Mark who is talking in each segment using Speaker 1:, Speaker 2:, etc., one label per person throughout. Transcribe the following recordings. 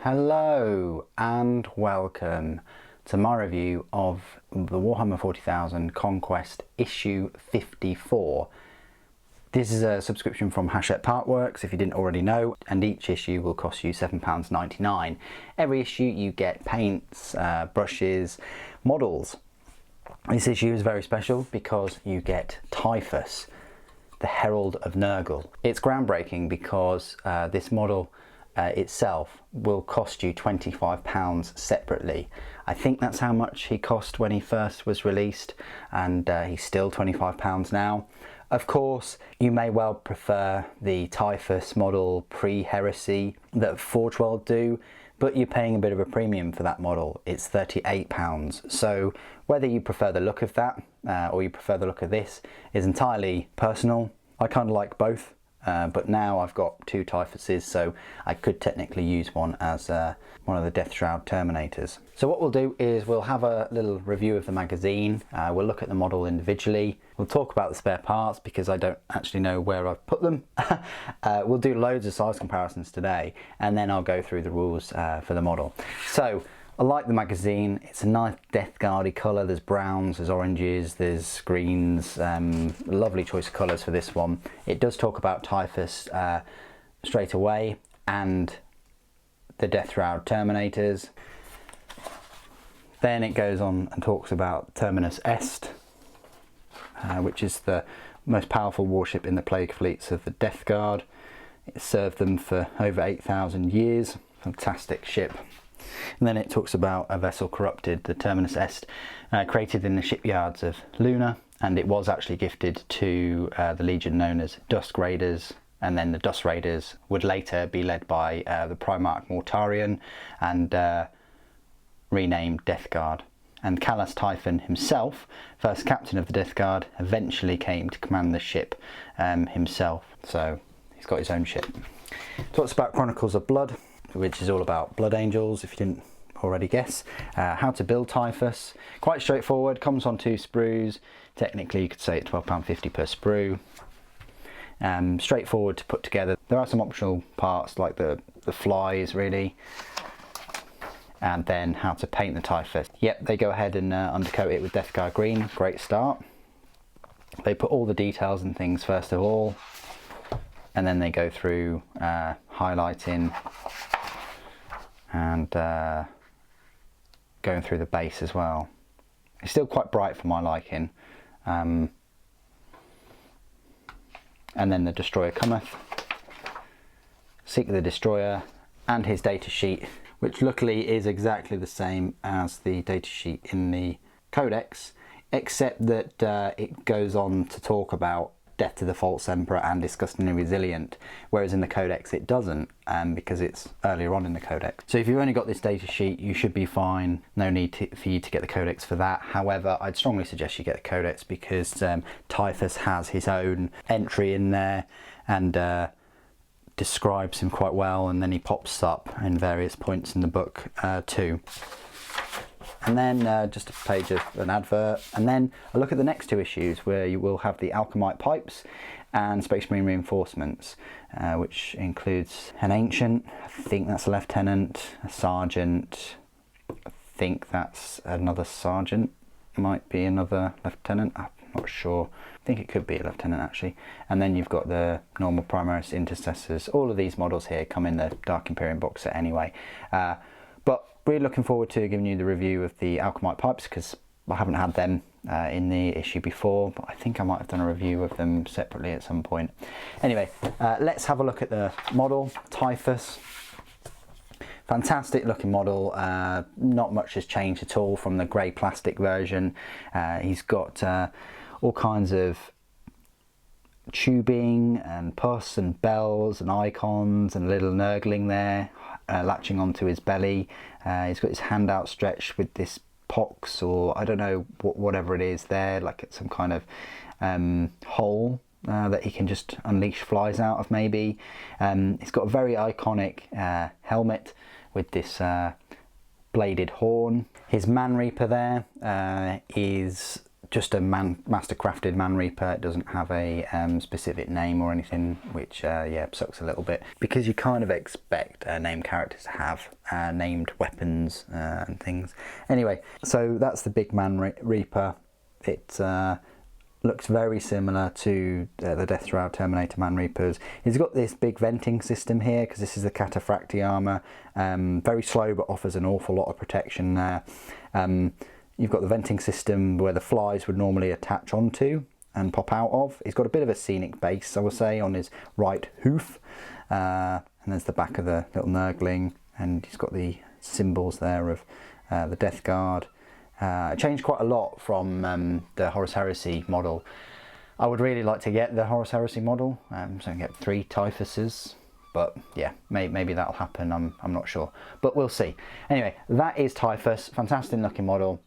Speaker 1: Hello and welcome to my review of the Warhammer 40,000 Conquest issue 54. This is a subscription from hatchett partworks if you didn't already know, and each issue will cost you £7.99. Every issue you get paints, brushes, models. This issue is very special because you get Typhus, the Herald of Nurgle. It's groundbreaking because this model itself will cost you £25 separately. I think that's how much he cost when he first was released, and he's still £25 now. Of course, you may well prefer the Typhus model pre-heresy that Forge World do, but you're paying a bit of a premium for that model. It's £38. So whether you prefer the look of that or you prefer the look of this is entirely personal. I kind of like both. But now I've got two Typhuses, so I could technically use one as one of the Death Shroud Terminators. So what we'll do is we'll have a little review of the magazine, we'll look at the model individually, we'll talk about the spare parts because I don't actually know where I've put them. We'll do loads of size comparisons today, and then I'll go through the rules for the model. So I like the magazine. It's a nice Death Guard-y colour. There's browns, there's oranges, there's greens. Lovely choice of colours for this one. It does talk about Typhus straight away and the Death Shroud Terminators. Then it goes on and talks about Terminus Est, which is the most powerful warship in the plague fleets of the Death Guard. It served them for over 8,000 years. Fantastic ship. And then it talks about a vessel corrupted, the Terminus Est, created in the shipyards of Luna, and it was actually gifted to the legion known as Dusk Raiders, and then the Dusk Raiders would later be led by the Primarch Mortarion and renamed Death Guard. And Callus Typhon himself, first captain of the Death Guard, eventually came to command the ship himself, so he's got his own ship. Talks about Chronicles of Blood, which is all about blood angels, if you didn't already guess. How to build Typhus. Quite straightforward, comes on 2 sprues. Technically you could say it's £12.50 per sprue. Straightforward to put together. There are some optional parts like the flies really. And then how to paint the Typhus. Yep, they go ahead and undercoat it with Death Guard green. Great start. They put all the details and things first of all, and then they go through highlighting and going through the base as well. It's still quite bright for my liking. And then the Destroyer cometh. Seek the Destroyer and his data sheet, which luckily is exactly the same as the data sheet in the Codex, except that it goes on to talk about Death to the False Emperor and Disgustingly Resilient, whereas in the Codex it doesn't, because it's earlier on in the Codex. So if you've only got this data sheet, you should be fine. No need for you to get the Codex for that. However, I'd strongly suggest you get the Codex because Typhus has his own entry in there and describes him quite well, and then he pops up in various points in the book too. And then just a page of an advert, and then a look at the next 2 issues where you will have the Alchemite Pipes and Space Marine Reinforcements, which includes an Ancient, I think that's a Lieutenant, a Sergeant, I think that's another Sergeant, might be another Lieutenant, I'm not sure, I think it could be a Lieutenant actually. And then you've got the normal Primaris Intercessors. All of these models here come in the Dark Imperium box set anyway. But really looking forward to giving you the review of the Alchemite Pipes because I haven't had them in the issue before, but I think I might have done a review of them separately at some point. Anyway, let's have a look at the model, Typhus. Fantastic looking model, not much has changed at all from the grey plastic version. He's got all kinds of tubing and pus and bells and icons and a little nurgling there. Latching onto his belly. He's got his hand outstretched with this pox, or I don't know whatever it is there, like it's some kind of hole that he can just unleash flies out of maybe. He's got a very iconic helmet with this bladed horn. His Man Reaper there is just a master crafted Man Reaper. It doesn't have a specific name or anything, which yeah, sucks a little bit, because you kind of expect named characters to have named weapons and things. Anyway, so that's the big Man Reaper. It looks very similar to the Death Shroud Terminator Man Reapers. He's got this big venting system here because this is the Cataphractii armour. Very slow, but offers an awful lot of protection there. You've got the venting system where the flies would normally attach onto and pop out of. He's got a bit of a scenic base, I would say, on his right hoof. And there's the back of the little Nurgling, and he's got the symbols there of the Death Guard. It changed quite a lot from the Horus Heresy model. I would really like to get the Horus Heresy model, so I can get 3 Typhuses, but yeah, maybe that'll happen, I'm not sure, but we'll see. Anyway, that is Typhus, fantastic looking model.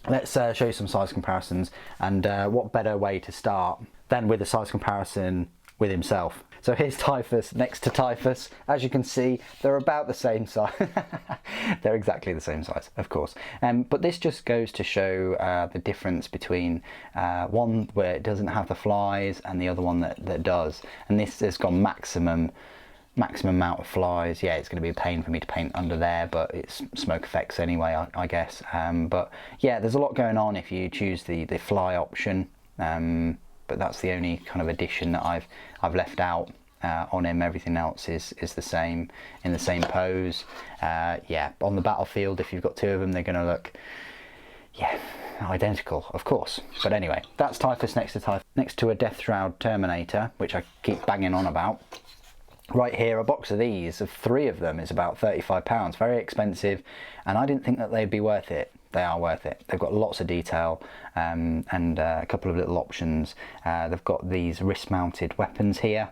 Speaker 1: Let's show you some size comparisons, and what better way to start than with a size comparison with himself. So here's Typhus next to Typhus. As you can see, they're about the same size. They're exactly the same size, of course. But this just goes to show the difference between one where it doesn't have the flies and the other one that does. And this has got maximum amount of flies. Yeah, it's going to be a pain for me to paint under there, but it's smoke effects anyway, I guess. But yeah, there's a lot going on if you choose the fly option. But that's the only kind of addition that I've left out on him. Everything else is the same, in the same pose. Yeah, on the battlefield, if you've got 2 of them, they're going to look, yeah, identical, of course. But anyway, that's Typhus next to a Death Shroud Terminator, which I keep banging on about. Right here, a box of these, of 3 of them, is about £35. Very expensive, and I didn't think that they'd be worth it. They are worth it. They've got lots of detail and a couple of little options. They've got these wrist-mounted weapons here.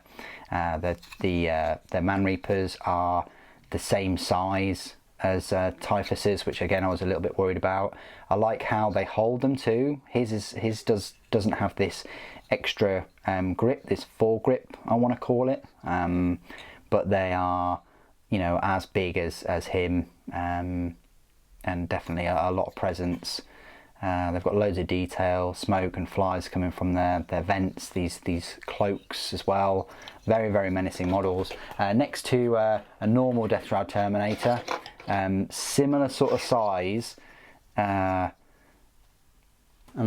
Speaker 1: The Man Reapers are the same size as Typhus's, which again I was a little bit worried about. I like how they hold them too. His doesn't have this extra grip, this foregrip I want to call it, but they are, you know, as big as him, and definitely a lot of presence. They've got loads of detail, smoke and flies coming from their vents, these cloaks as well. Very, very menacing models. Next to a normal Death Shroud Terminator, similar sort of size, and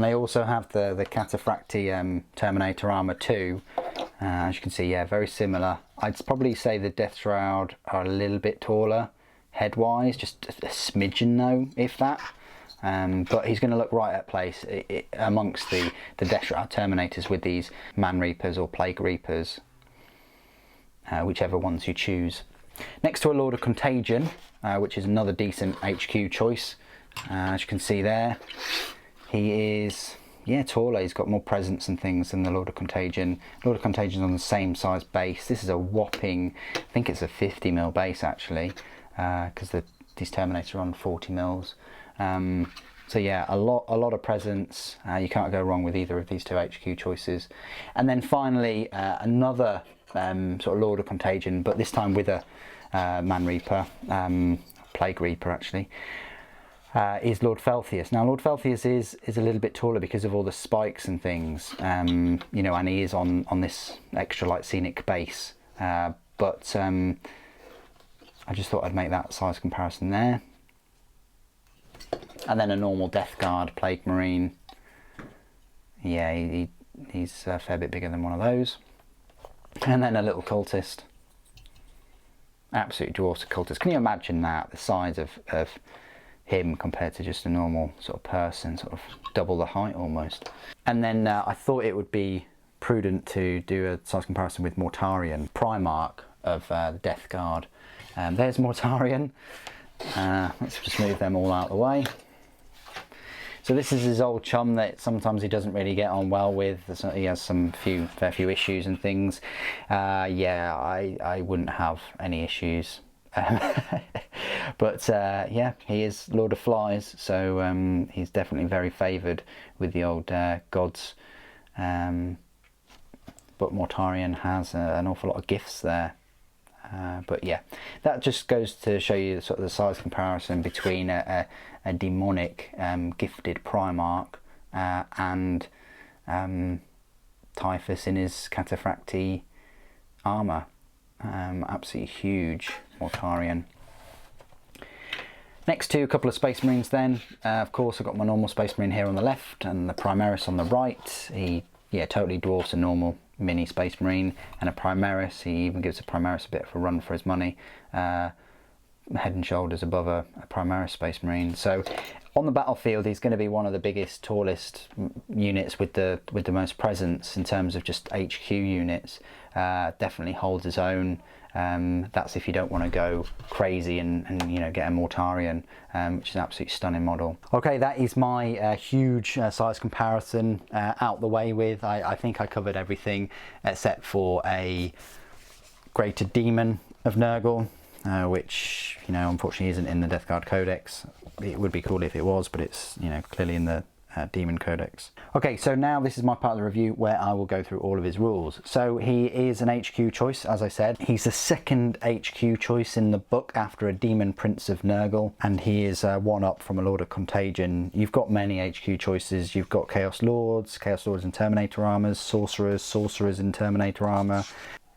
Speaker 1: they also have the Cataphractii Terminator armour too. As you can see, yeah, very similar. I'd probably say the Death Shroud are a little bit taller head-wise, just a smidgen though, if that. But he's going to look right at place amongst the Death Shroud Terminators with these Man Reapers or Plague Reapers, whichever ones you choose. Next to a Lord of Contagion, which is another decent HQ choice. As you can see there, he is, yeah, taller. He's got more presence and things than the Lord of Contagion. Lord of Contagion's on the same size base. This is a whopping, I think it's a 50mm base actually, because these Terminators are on 40mm. So yeah, a lot of presence. You can't go wrong with either of these 2 HQ choices. And then finally, another sort of Lord of Contagion, but this time with a Man Reaper, Plague Reaper actually, is Lord Felthius. Now Lord Felthius is a little bit taller because of all the spikes and things, you know, and he is on this extra light scenic base, but I just thought I'd make that size comparison there. And then a normal Death Guard Plague Marine. Yeah, he's a fair bit bigger than one of those. And then a little cultist. Absolute dwarfs of cultist. Can you imagine that? The size of him compared to just a normal sort of person, sort of double the height almost. And then I thought it would be prudent to do a size comparison with Mortarion, Primarch of the Death Guard. There's Mortarion. Let's just move them all out of the way. So this is his old chum that sometimes he doesn't really get on well with. He has fair few issues and things. Yeah, I wouldn't have any issues. But yeah, he is Lord of Flies, so he's definitely very favoured with the old gods. But Mortarion has an awful lot of gifts there. But yeah, that just goes to show you sort of the size comparison between a demonic gifted Primarch and Typhus in his cataphracti armour. Absolutely huge Mortarion. Next to a couple of Space Marines then. Of course I've got my normal Space Marine here on the left and the Primaris on the right. He totally dwarfs a normal mini Space Marine and a Primaris. He even gives a Primaris a bit of a run for his money. Head and shoulders above a Primaris Space Marine. So on the battlefield he's going to be one of the biggest, tallest units with the most presence in terms of just HQ units. Definitely holds his own. That's if you don't want to go crazy and get a Mortarion, which is an absolutely stunning model. Okay, that is my huge size comparison out the way with. I think I covered everything except for a greater demon of Nurgle, which unfortunately isn't in the Death Guard Codex. It would be cool if it was, but it's clearly in the Demon Codex. Okay, so now this is my part of the review where I will go through all of his rules. So he is an HQ choice, as I said. He's the second HQ choice in the book after a Demon Prince of Nurgle, and he is one up from a Lord of Contagion. You've got many HQ choices. You've got Chaos Lords in Terminator armors, Sorcerers in Terminator armor,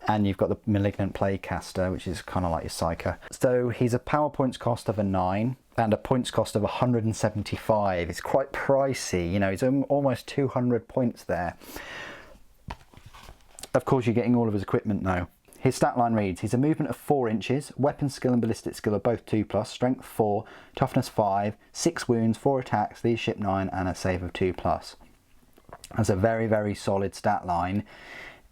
Speaker 1: and you've got the Malignant Plaguecaster, which is kind of like your Psyker. So he's a power points cost of a 9 and a points cost of 175. It's quite pricey, it's almost 200 points there. Of course you're getting all of his equipment though. His stat line reads, he's a movement of 4 inches, weapon skill and ballistic skill are both 2+, strength 4, toughness 5, 6 wounds, 4 attacks, leadership 9 and a save of 2+. That's a very, very solid stat line,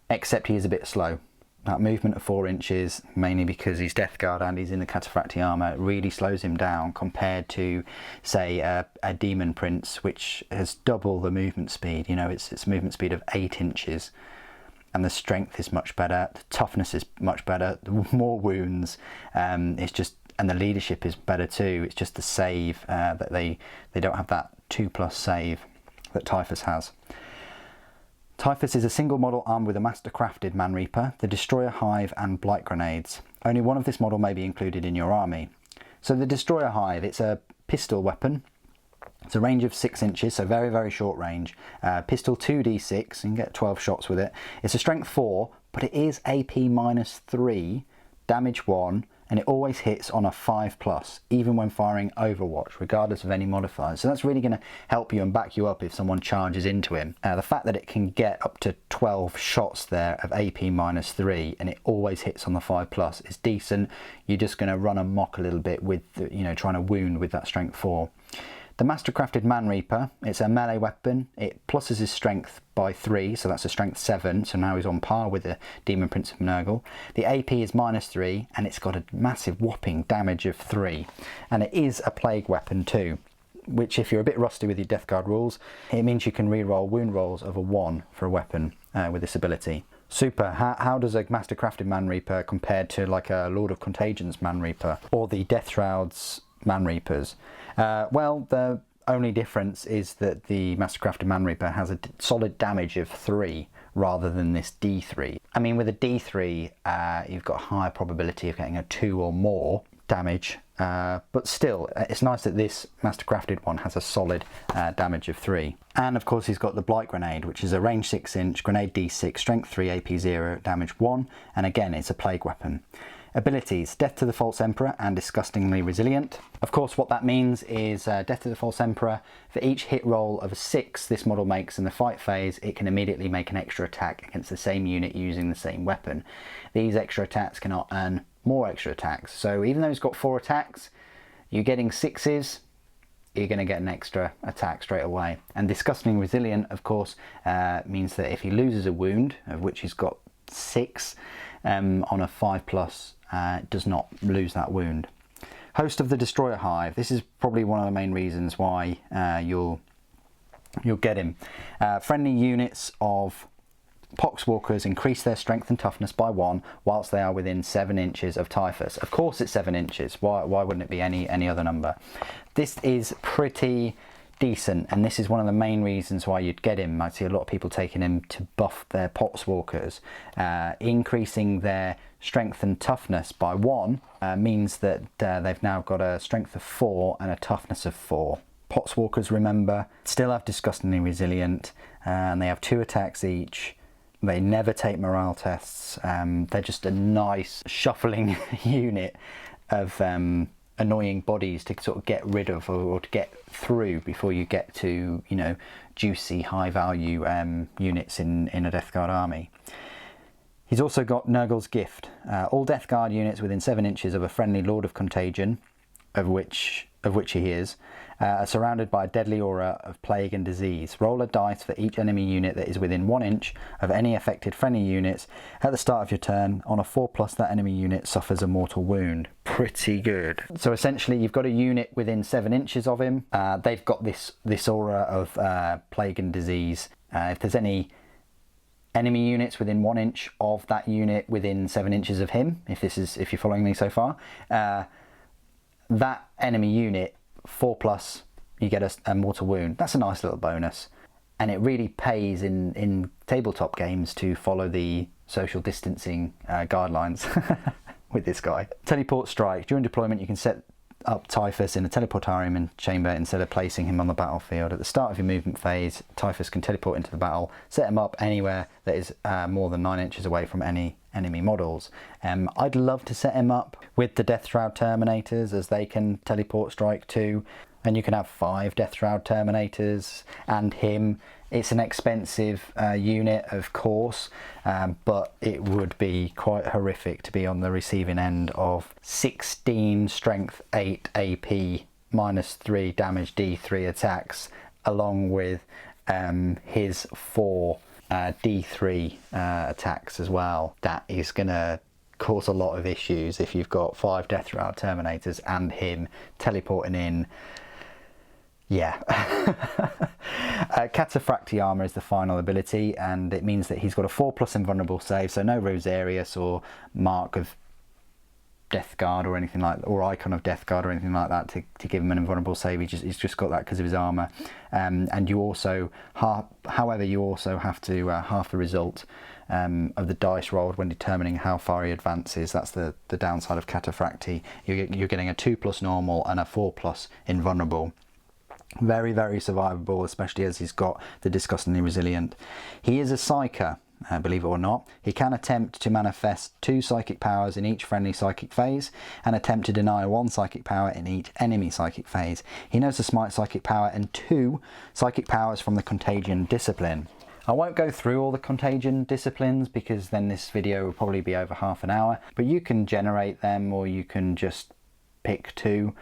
Speaker 1: except he is a bit slow. That movement of 4 inches, mainly because he's Death Guard and he's in the cataphracti armour, really slows him down compared to, say, a Demon Prince, which has double the movement speed. It's movement speed of 8 inches, and the strength is much better, the toughness is much better, more wounds. It's just, and the leadership is better too. It's just the save that they don't have that 2+ save that Typhus has. Typhus is a single model armed with a master-crafted Man Reaper, the Destroyer Hive and Blight Grenades. Only one of this model may be included in your army. So the Destroyer Hive, it's a pistol weapon. It's a range of 6 inches, so very, very short range. Pistol 2d6, you can get 12 shots with it. It's a strength 4, but it is AP -3, damage 1, and it always hits on a 5+, even when firing Overwatch, regardless of any modifiers. So that's really going to help you and back you up if someone charges into him. The fact that it can get up to 12 shots there of AP -3 and it always hits on the 5+ is decent. You're just going to run amok a little bit with, trying to wound with that strength 4. The Mastercrafted Man Reaper, it's a melee weapon. It pluses his strength by 3, so that's a strength 7, so now he's on par with the Demon Prince of Nurgle. The AP is -3, and it's got a massive whopping damage of 3. And it is a plague weapon too, which if you're a bit rusty with your Death Guard rules, it means you can reroll wound rolls of a 1 for a weapon with this ability. Super. How does a Mastercrafted Man Reaper compare to like a Lord of Contagion's Man Reaper or the Death Shroud's Man Reapers? Well, the only difference is that the Mastercrafted Man Reaper has a solid damage of 3 rather than this D3. I mean, with a D3, you've got a higher probability of getting a 2 or more damage, but still, it's nice that this Mastercrafted one has a solid damage of 3. And of course, he's got the Blight Grenade, which is a range 6 inch, grenade D6, strength 3, AP 0, damage 1, and again, it's a plague weapon. Abilities, Death to the False Emperor and Disgustingly Resilient. Of course, what that means is Death to the False Emperor, for each hit roll of a 6 this model makes in the fight phase, it can immediately make an extra attack against the same unit using the same weapon. These extra attacks cannot earn more extra attacks, so even though he's got 4 attacks, you're getting 6s, you're going to get an extra attack straight away. And Disgustingly Resilient, of course, means that if he loses a wound, of which he's got 6, on a 5+, does not lose that wound. Host of the Destroyer Hive. This is probably one of the main reasons why you'll get him. Friendly units of Poxwalkers increase their strength and toughness by 1 whilst they are within 7 inches of Typhus. Of course it's 7 inches. Why wouldn't it be any other number? This is pretty decent, and this is one of the main reasons why you'd get him. I see a lot of people taking him to buff their Poxwalkers. Increasing their strength and toughness by 1 means that they've now got a strength of 4 and a toughness of 4. Potswalkers, remember, still have Disgustingly Resilient, and they have 2 attacks each. They never take morale tests. They're just a nice shuffling unit of annoying bodies to sort of get rid of or to get through before you get to, you know, juicy, high value units in a Death Guard army. He's also got Nurgle's Gift. All Death Guard units within 7 inches of a friendly Lord of Contagion, of which he is, are surrounded by a deadly aura of plague and disease. Roll a dice for each enemy unit that is within 1 inch of any affected friendly units at the start of your turn. On a 4+, that enemy unit suffers a mortal wound. Pretty good. So essentially you've got a unit within 7 inches of him. They've got this aura of plague and disease. If there's any enemy units within 1 inch of that unit within 7 inches of him, if you're following me so far, that enemy unit, 4+, you get a mortal wound. That's a nice little bonus, and it really pays in tabletop games to follow the social distancing guidelines with this guy. Teleport Strike. During deployment you can set up Typhus in a teleportarium chamber instead of placing him on the battlefield. At the start of your movement phase, Typhus can teleport into the battle. Set him up anywhere that is more than 9 inches away from any enemy models. I'd love to set him up with the Death Shroud Terminators, as they can teleport strike too, and you can have 5 Death Shroud Terminators and him. It's an expensive unit, of course, but it would be quite horrific to be on the receiving end of 16 strength 8 AP -3 damage D3 attacks, along with his 4 D3 attacks as well. That is going to cause a lot of issues if you've got 5 Death Shroud Terminators and him teleporting in. Yeah. Cataphractii Armour is the final ability, and it means that he's got a 4+ invulnerable save, so no Rosarius or Mark of Death Guard or anything like that, or Icon of Death Guard or anything like that to give him an invulnerable save. He's just got that because of his armour. And you also, however, you also have to half the result of the dice rolled when determining how far he advances. That's the downside of Cataphractii. You're getting a 2+ normal and a 4+ invulnerable. Very, very survivable, especially as he's got the Disgustingly Resilient. He is a Psyker, believe it or not. He can attempt to manifest 2 psychic powers in each friendly psychic phase, and attempt to deny 1 psychic power in each enemy psychic phase. He knows the Smite psychic power and 2 psychic powers from the Contagion discipline. I won't go through all the Contagion disciplines because then this video will probably be over half an hour, but you can generate them, or you can just pick 2.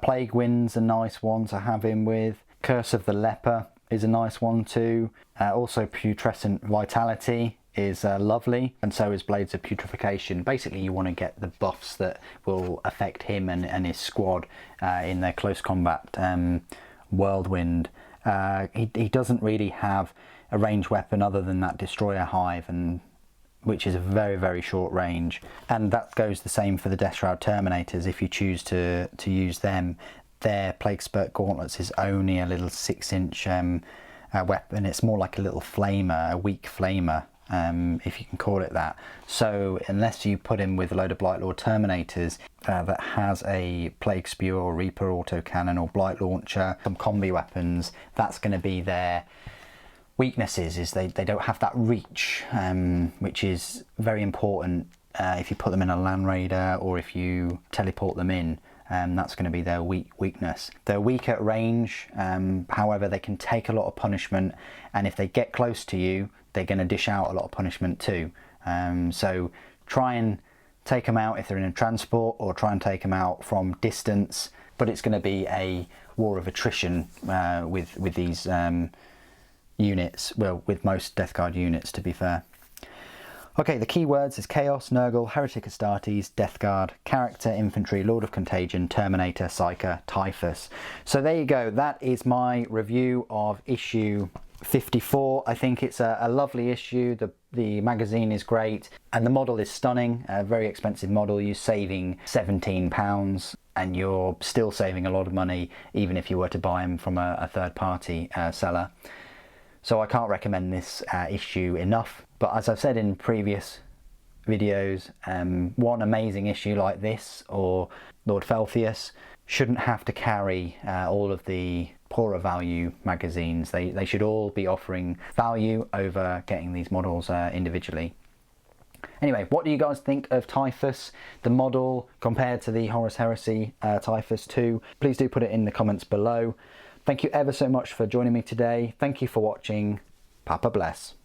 Speaker 1: Plague Wind's a nice one to have him with. Curse of the Leper is a nice one too. Also Putrescent Vitality is lovely, and so is Blades of Putrefaction. Basically you want to get the buffs that will affect him and his squad in their close combat. Whirlwind. He doesn't really have a ranged weapon other than that Destroyer Hive, and which is a very, very short range, and that goes the same for the Death Shroud Terminators. If you choose to use them, their Plague Spurt Gauntlets is only a little 6-inch weapon. It's more like a little flamer, a weak flamer, if you can call it that. So unless you put him with a load of Blightlord Terminators that has a Plague Spewer or Reaper autocannon or Blight Launcher, some combi weapons, that's going to be their weaknesses. Is they don't have that reach, which is very important if you put them in a Land Raider or if you teleport them in. That's going to be their weakness. They're weak at range, however they can take a lot of punishment, and if they get close to you they're going to dish out a lot of punishment too. So try and take them out if they're in a transport, or try and take them out from distance, but it's going to be a war of attrition with these units, well, with most Death Guard units, to be fair. Okay, the keywords is Chaos, Nurgle, Heretic Astartes, Death Guard, Character, Infantry, Lord of Contagion, Terminator, Psyker, Typhus. So there you go, that is my review of issue 54. I think it's a lovely issue. The magazine is great, and the model is stunning. A very expensive model. You're saving £17, and you're still saving a lot of money even if you were to buy them from a third-party seller. So I can't recommend this issue enough. But as I've said in previous videos, one amazing issue like this, or Lord Felthius, shouldn't have to carry all of the poorer value magazines. They should all be offering value over getting these models individually. Anyway, what do you guys think of Typhus, the model, compared to the Horus Heresy Typhus 2? Please do put it in the comments below. Thank you ever so much for joining me today. Thank you for watching. Papa bless.